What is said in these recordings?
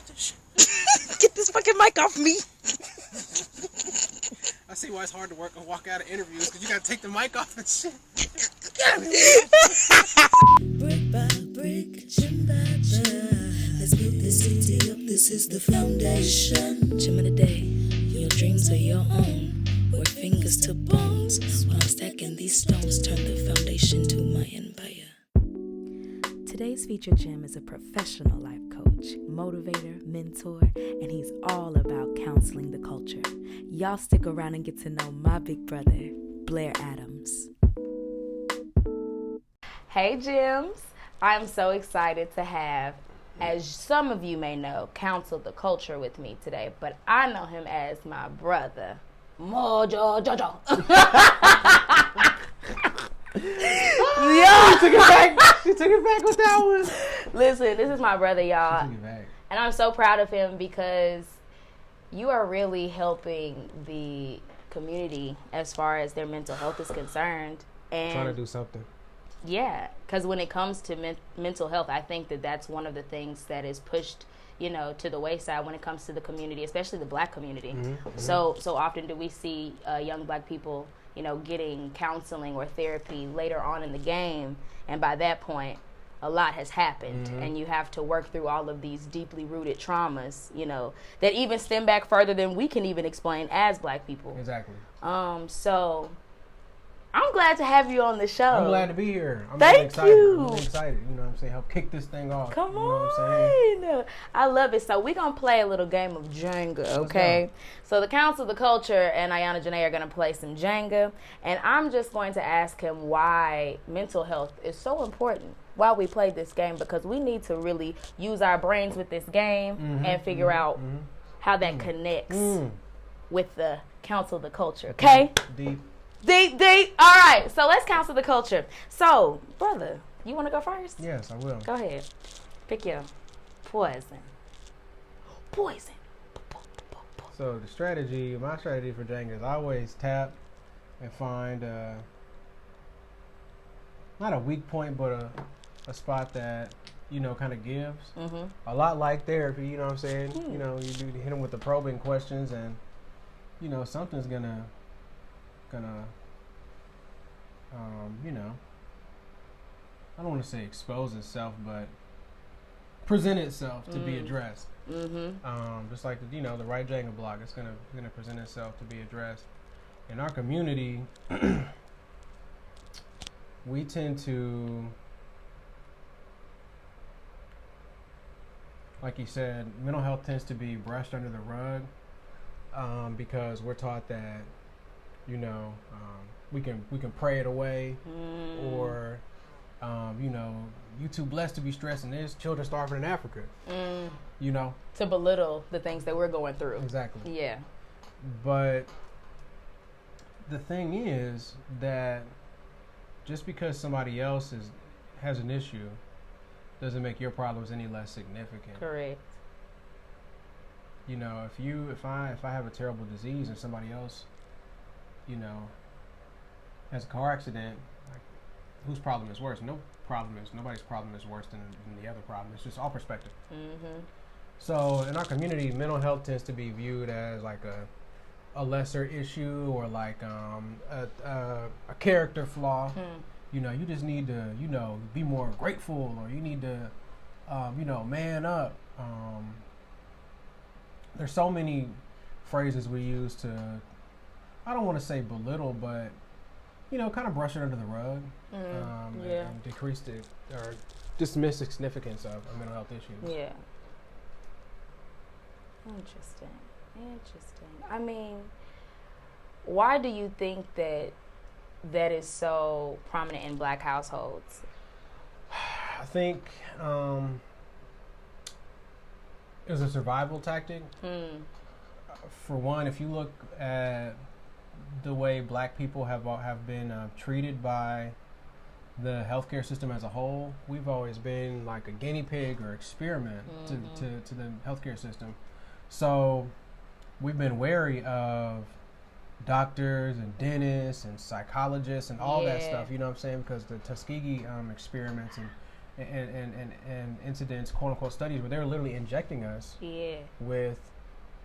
this shit. Get this fucking mic off me. I see why it's hard to walk out of interviews, because you got to take the mic off and shit. Brick by brick, gem by gem. Let's build this city up, this is the foundation. Gem of the day, your dreams are your own. Work fingers to bones, while I'm stacking these stones. Turn the foundation to my empire. Today's featured gem is a professional life coach, motivator, mentor, and he's all about counseling the culture. Y'all stick around and get to know my big brother, Blair Adams. Hey, gems. I'm so excited to have, as some of you may know, counsel the culture with me today, but I know him as my brother, Mojo Jojo. Yeah, she took it back. She took it back with that one. Listen, this is my brother, y'all. She took it back. And I'm so proud of him because you are really helping the community as far as their mental health is concerned. And Trying to do something. yeah, because when it comes to mental health, I think that that's one of the things that is pushed, to the wayside when it comes to the community, especially the black community. Mm-hmm. So often do we see young black people, getting counseling or therapy later on in the game, and by that point, a lot has happened, and you have to work through all of these deeply rooted traumas, that even stem back further than we can even explain as black people. Exactly. So I'm glad to have you on the show. I'm glad to be here. I'm Thank really excited. you. I'm really excited. You know what I'm saying? Help kick this thing off. Come you know what I'm saying? on. I love it. So we're going to play a little game of Jenga, okay? So the Council of the Culture and Ayanna Jahnee are going to play some Jenga. And I'm just going to ask him why mental health is so important while we play this game, because we need to really use our brains with this game and figure out how that connects with the Council of the Culture, okay? Deep. Deep. All right, so let's counsel the culture. So, brother, you want to go first? Yes, I will. Go ahead. Pick your poison. Poison. So my strategy for Jenga is I always tap and find not a weak point, but a spot that kind of gives. A lot like therapy, you know what I'm saying? You hit them with the probing questions, and something's gonna I don't want to say expose itself, but present itself to be addressed. Just like the right Jenga block, it's gonna present itself to be addressed. In our community, we tend to, like you said, mental health tends to be brushed under the rug because we're taught that we can pray it away, or you too blessed to be stressing this. Children starving in Africa. To belittle the things that we're going through. Exactly. Yeah. But the thing is that just because somebody else has an issue doesn't make your problems any less significant. Correct. If I have a terrible disease and somebody else has a car accident, like, whose problem is worse? Nobody's problem is worse than the other problem. It's just all perspective. So in our community, mental health tends to be viewed as like a lesser issue, or like a character flaw. You just need to be more grateful, or you need to man up. There's so many phrases we use to, I don't want to say belittle, but kind of brush it under the rug, and decrease or dismiss the significance of mental health issues. Yeah. Interesting. I mean, why do you think that is so prominent in black households? I think it was a survival tactic. For one, if you look at the way black people have been treated by the healthcare system as a whole, we've always been like a guinea pig or experiment to the healthcare system. So we've been wary of doctors and dentists and psychologists and all that stuff, you know what I'm saying? Because the Tuskegee experiments and incidents, quote unquote studies, where they were literally injecting us with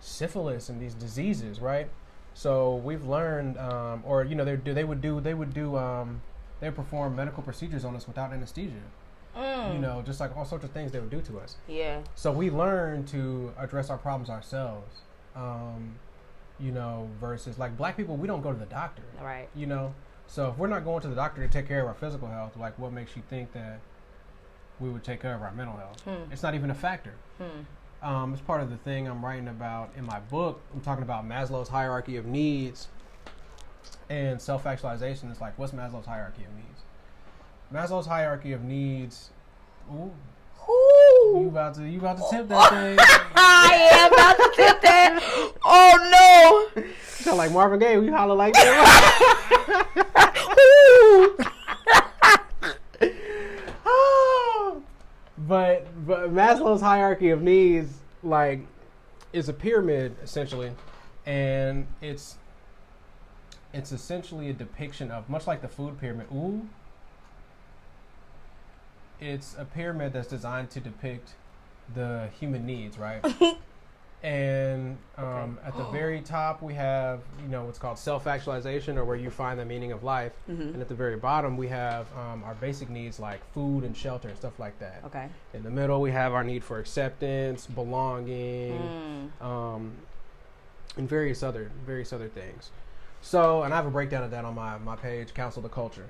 syphilis and these diseases, right? So we've learned, or you know, they would perform medical procedures on us without anesthesia. You know, just like all sorts of things they would do to us. Yeah. So we learned to address our problems ourselves. You know, versus like black people, we don't go to the doctor. Right. You know, so if we're not going to the doctor to take care of our physical health, like what makes you think that we would take care of our mental health? It's not even a factor. It's part of the thing I'm writing about in my book. I'm talking about Maslow's hierarchy of needs and self-actualization. It's like, what's Maslow's hierarchy of needs? Maslow's hierarchy of needs. Ooh. You about to tip that thing. I am about to tip that. Oh no. You sound like Marvin Gaye. You holler like that. But Maslow's hierarchy of needs, like, is a pyramid essentially, and it's essentially a depiction of, much like the food pyramid. Ooh. It's a pyramid that's designed to depict the human needs, right? And at the very top, we have, you know, what's called self-actualization, or where you find the meaning of life. And at the very bottom, we have our basic needs like food and shelter and stuff like that. Okay. In the middle, we have our need for acceptance, belonging, and various other things. So, and I have a breakdown of that on my page, Counsel the Culture.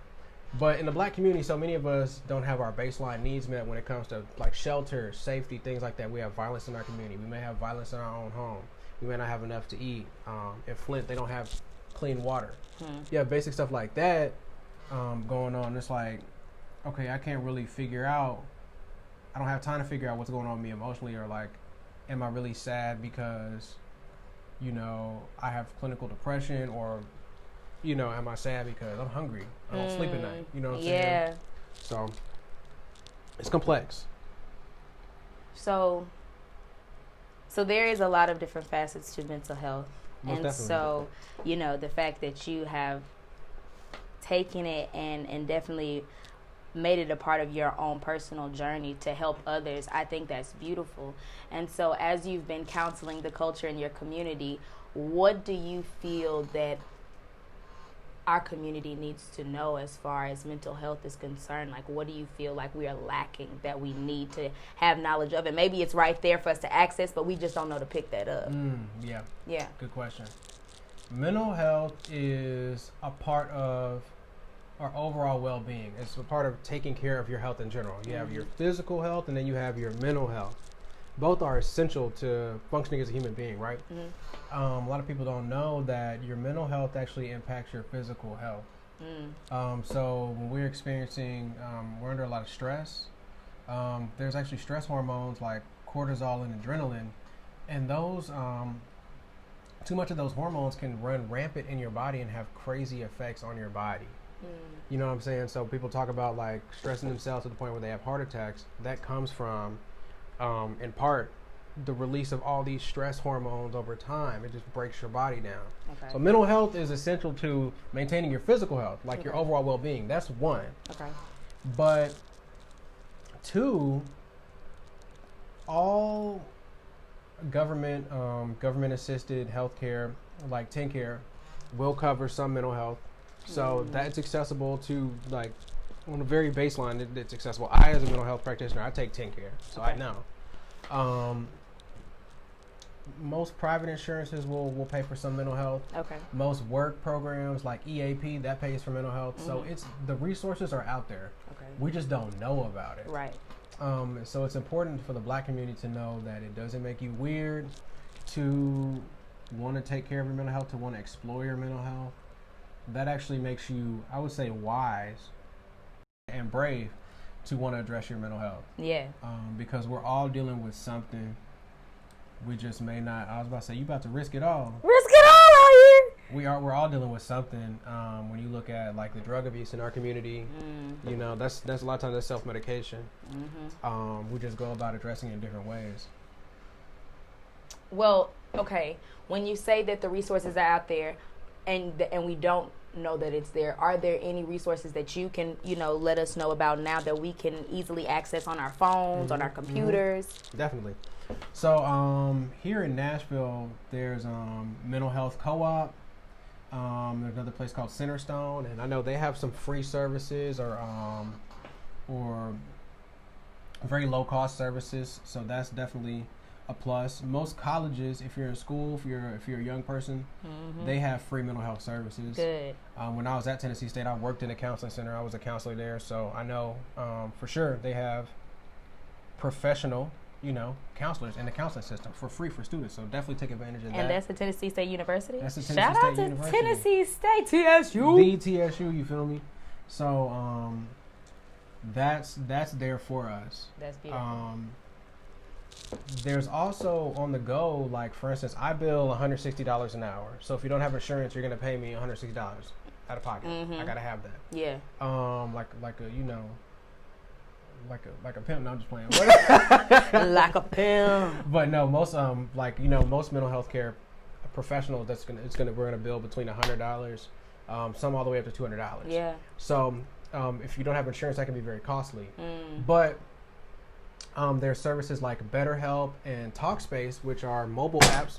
But in the black community, so many of us don't have our baseline needs met when it comes to like shelter, safety, things like that. We have violence in our community. We may have violence in our own home. We may not have enough to eat. In Flint, they don't have clean water. You have basic stuff like that going on. It's like, okay, I can't really figure out. I don't have time to figure out what's going on with me emotionally, or like, am I really sad because, you know, I have clinical depression, or, you know, am I sad because I'm hungry? I don't sleep at night. You know what I'm saying? So it's complex. So there is a lot of different facets to mental health. Most and definitely. So, you know, the fact that you have taken it and definitely made it a part of your own personal journey to help others, I think that's beautiful. And so as you've been counseling the culture in your community, what do you feel that our community needs to know as far as mental health is concerned? Like, what do you feel like we are lacking that we need to have knowledge of? And maybe it's right there for us to access, but we just don't know to pick that up. Yeah. Good question. Mental health is a part of our overall well-being. It's a part of taking care of your health in general. You have your physical health, and then you have your mental health. Both are essential to functioning as a human being, right? A lot of people don't know that your mental health actually impacts your physical health. So when we're experiencing, we're under a lot of stress, there's actually stress hormones like cortisol and adrenaline, and those, too much of those hormones can run rampant in your body and have crazy effects on your body. You know what I'm saying? So people talk about like stressing themselves to the point where they have heart attacks. That comes from in part, the release of all these stress hormones over time. It just breaks your body down. So mental health is essential to maintaining your physical health, like your overall well-being. That's one. But two, all government assisted healthcare, like TennCare, will cover some mental health. So that's accessible to, like, on a very baseline, it's accessible. I, as a mental health practitioner, I take TennCare, so I know. Most private insurances will pay for some mental health. Most work programs like EAP, that pays for mental health. So it's, the resources are out there. We just don't know about it. So it's important for the black community to know that it doesn't make you weird to want to take care of your mental health, to want to explore your mental health. That actually makes you, I would say, wise and brave to want to address your mental health. Because we're all dealing with something. We just may not. I was about to say, you about to risk it all. Risk it all out here. We're all dealing with something. When you look at like the drug abuse in our community, you know, that's a lot of times that's self-medication. We just go about addressing it in different ways. Well, okay. When you say that the resources are out there, and we don't know that it's there. Are there any resources that you can, let us know about now that we can easily access on our phones, on our computers? Definitely. So here in Nashville, there's Mental Health Co-op. There's another place called Centerstone, and I know they have some free services or very low cost services. So that's definitely a plus. Most colleges, if you're in school, if you're a young person, they have free mental health services. Good. When I was at Tennessee State, I worked in a counseling center. I was a counselor there, so I know for sure they have professional, counselors in the counseling system for free for students. So definitely take advantage of that. And that's the Tennessee State University? That's the Tennessee Shout State out to University. Tennessee State, TSU. The TSU, you feel me? So that's there for us. That's beautiful. There's also on the go, like for instance, I bill $160 an hour. So if you don't have insurance, you're gonna pay me $160 out of pocket. I gotta have that. Yeah. Like a pimp. No, I'm just playing. Like a pimp. But no, most most mental health care professionals, we're gonna bill between $100, some all the way up to $200. Yeah. So if you don't have insurance, that can be very costly. But there's services like BetterHelp and Talkspace, which are mobile apps.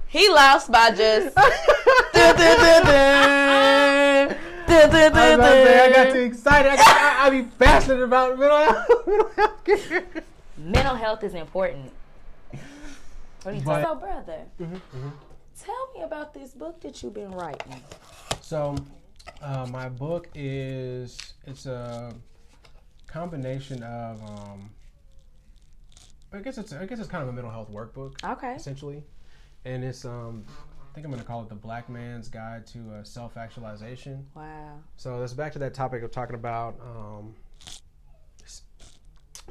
He lost by just. I got too excited. I be passionate about mental health care. Mental health is important. What do you talk about, brother? Tell me about this book that you've been writing. So, my book it's a combination of I guess it's kind of a mental health workbook. Okay. Essentially, and it's I think I'm gonna call it the Black Man's Guide to Self-Actualization. Wow. So that's back to that topic of talking about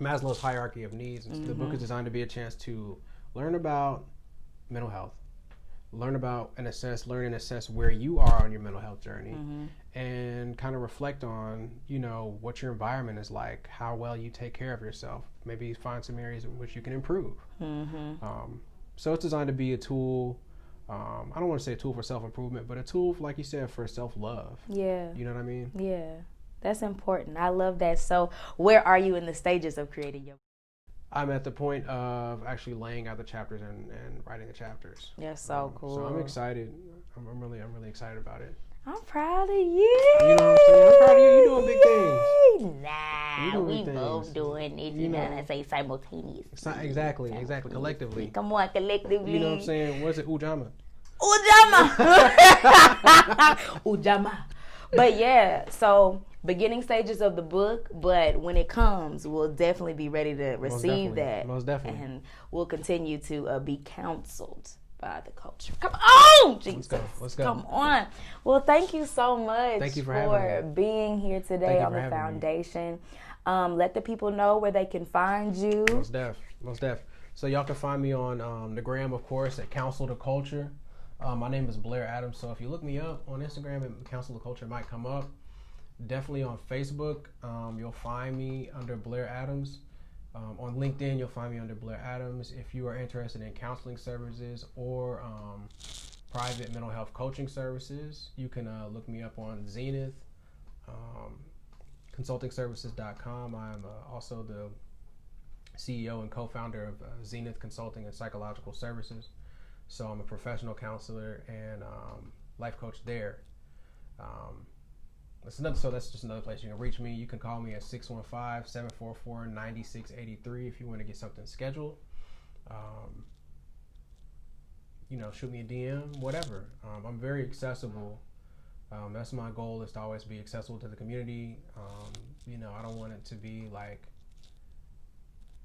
Maslow's hierarchy of needs. The book is designed to be a chance to learn about mental health, learn and assess where you are on your mental health journey, and kind of reflect on, what your environment is like, how well you take care of yourself, maybe find some areas in which you can improve. So it's designed to be a tool. I don't want to say a tool for self-improvement, but a tool, like you said, for self-love. Yeah. You know what I mean? Yeah. That's important. I love that. So where are you in the stages of creating your book? I'm at the point of actually laying out the chapters and writing the chapters. That's so cool. So I'm excited. I'm really excited about it. I'm proud of you. You know what I'm saying? I'm proud of you. You're doing big things. Nah, we both doing it. You know what I say? Simultaneous. Exactly. Collectively. Come on, collectively. You know what I'm saying? What's it? Ujama. Ujama. But yeah, so beginning stages of the book, but when it comes, we'll definitely be ready to receive that. Most definitely. And we'll continue to be counseled by the culture. Come on, Jesus. Let's go. Come on. Well, thank you so much thank you for being here today on the foundation. Let the people know where they can find you. Most def. So y'all can find me on the gram, of course, at Counsel to Culture. My name is Blair Adams, so if you look me up on Instagram, and Counsel to Culture might come up. Definitely on Facebook, you'll find me under Blair Adams. On LinkedIn, you'll find me under Blair Adams. If you are interested in counseling services or private mental health coaching services, you can look me up on Zenith, consultingservices.com. I'm also the CEO and co-founder of Zenith Consulting and Psychological Services. So I'm a professional counselor and life coach there. That's just another place you can reach me. You can call me at 615-744-9683 if you want to get something scheduled. Shoot me a DM, whatever. I'm very accessible. That's my goal, is to always be accessible to the community. I don't want it to be like,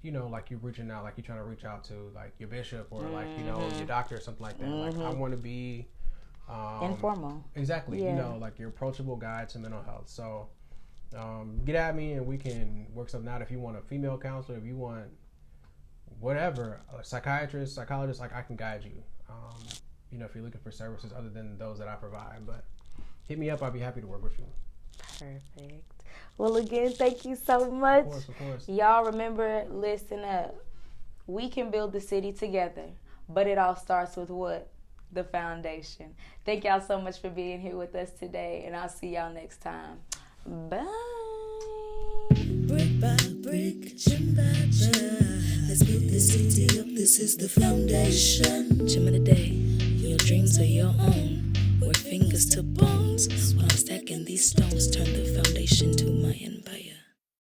like you're reaching out, like you're trying to reach out to like your bishop or like, your doctor or something like that. Like I want to be informal. Exactly. Yeah. Like your approachable guide to mental health. So get at me and we can work something out. If you want a female counselor, if you want whatever, a psychiatrist, psychologist, like I can guide you. If you're looking for services other than those that I provide. But hit me up. I'd be happy to work with you. Perfect. Well, again, thank you so much. Of course. Y'all remember, listen up. We can build the city together, but it all starts with what? The foundation. Thank y'all so much for being here with us today, and I'll see y'all next time. Bye. Brick by brick, gem by gem. Let's build this city up. This is the foundation. Gem of the day. Your dreams are your own. Work fingers to bones. While I'm stacking these stones, turn the foundation to my empire.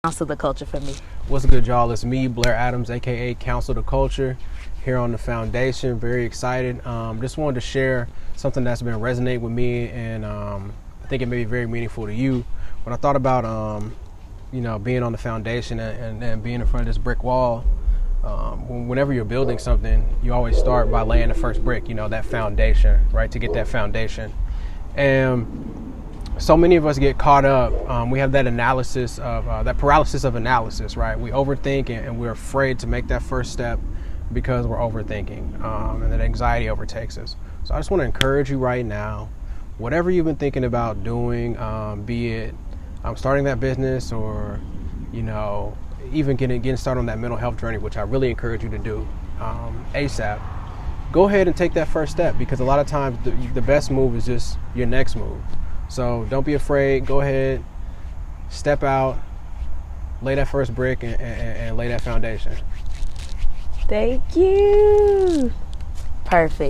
Counsel the culture for me. What's good, y'all? It's me, Blair Adams, aka Counsel the Culture, here on the foundation. Very excited. Just wanted to share something that's been resonating with me, and I think it may be very meaningful to you. When I thought about being on the foundation and being in front of this brick wall, whenever you're building something, you always start by laying the first brick, that foundation, right, to get that foundation. And so many of us get caught up. We have that analysis of that paralysis of analysis, right? We overthink and we're afraid to make that first step because we're overthinking, and then anxiety overtakes us. So I just want to encourage you right now, whatever you've been thinking about doing, be it starting that business or, even getting started on that mental health journey, which I really encourage you to do ASAP. Go ahead and take that first step, because a lot of times the best move is just your next move. So don't be afraid. Go ahead, step out, lay that first brick, and lay that foundation. Thank you. Perfect.